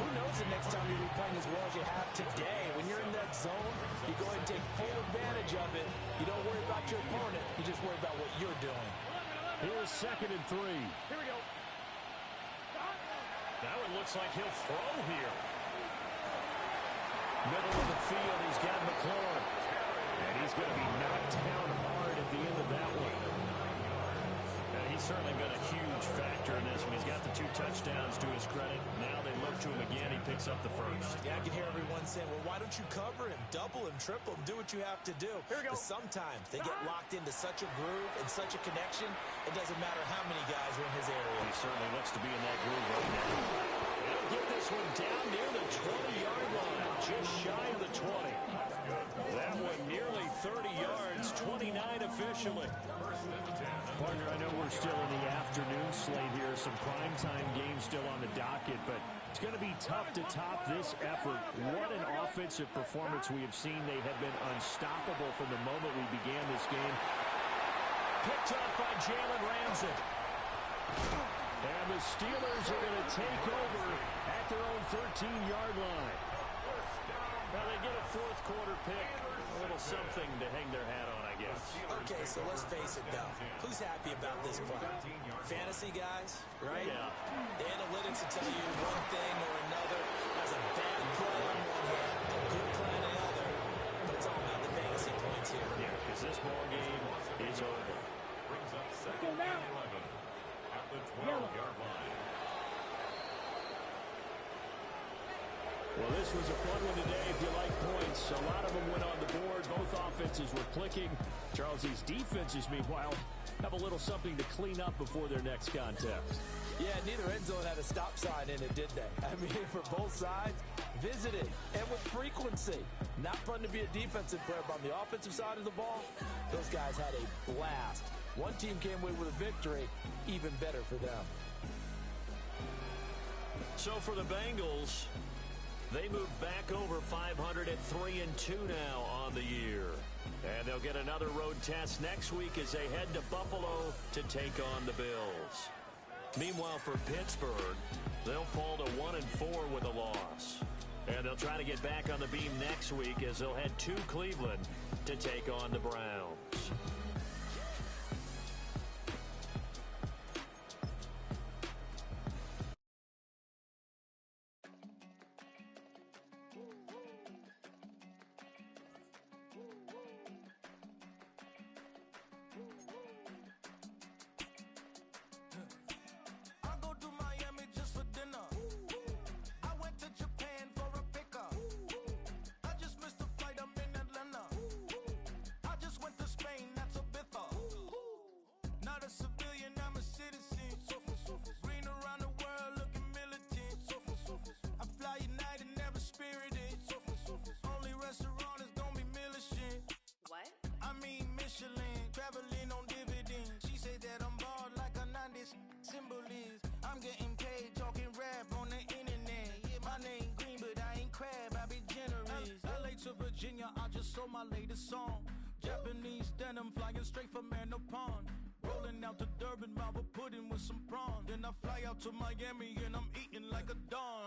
who knows the next time you'll be playing as well as you have today. When you're in that zone, you go ahead and take full advantage of it. You don't worry about your opponent. You just worry about what you're doing. Here's 2nd and 3. Here we go. That one looks like he'll throw here. Middle of the field, he's got McLaurin. And he's going to be knocked down hard at the end of that one. And he's certainly been a huge factor in this one. He's got the 2 touchdowns to his credit. Now they look to him again. He picks up the first. Yeah, I can hear everyone saying, well, why don't you cover him, double him, triple him, do what you have to do. Here we go. But sometimes they get locked into such a groove and such a connection, it doesn't matter how many guys are in his area. He certainly looks to be in that groove right now. He'll get this one down near the 20-yard line, just shy of the 20. That one nearly 30 yards, 29 officially. Partner, I know we're still in the afternoon slate here. Some primetime games still on the docket, but it's going to be tough to top this effort. What an offensive performance we have seen. They have been unstoppable from the moment we began this game. Picked up by Jalen Ramsey. And the Steelers are going to take over at their own 13-yard line. Now they get a fourth quarter pick. A little something to hang their hat on, I guess. Okay, so let's face it, though. Who's happy about this play? Fantasy guys, right? Yeah. The analytics will tell you one thing or another. Has a bad play on one hand, a good Well, this was a fun one today if you like points. A lot of them went on the board. Both offenses were clicking. Charles, these defenses, meanwhile, have a little something to clean up before their next contest. Yeah, neither end zone had a stop sign in it, did they? I mean, for both sides, visited and with frequency. Not fun to be a defensive player, but on the offensive side of the ball, those guys had a blast. One team came away with a victory, even better for them. So for the Bengals, they moved back over 500 at 3-2 now on the year. And they'll get another road test next week as they head to Buffalo to take on the Bills. Meanwhile, for Pittsburgh, they'll fall to 1-4 with a loss. And they'll try to get back on the beam next week as they'll head to Cleveland to take on the Browns. I just sold my latest song. Japanese denim flying straight from Manapon. Rolling out to Durban, Mama pudding with some prawns. Then I fly out to Miami and I'm eating like a dawn.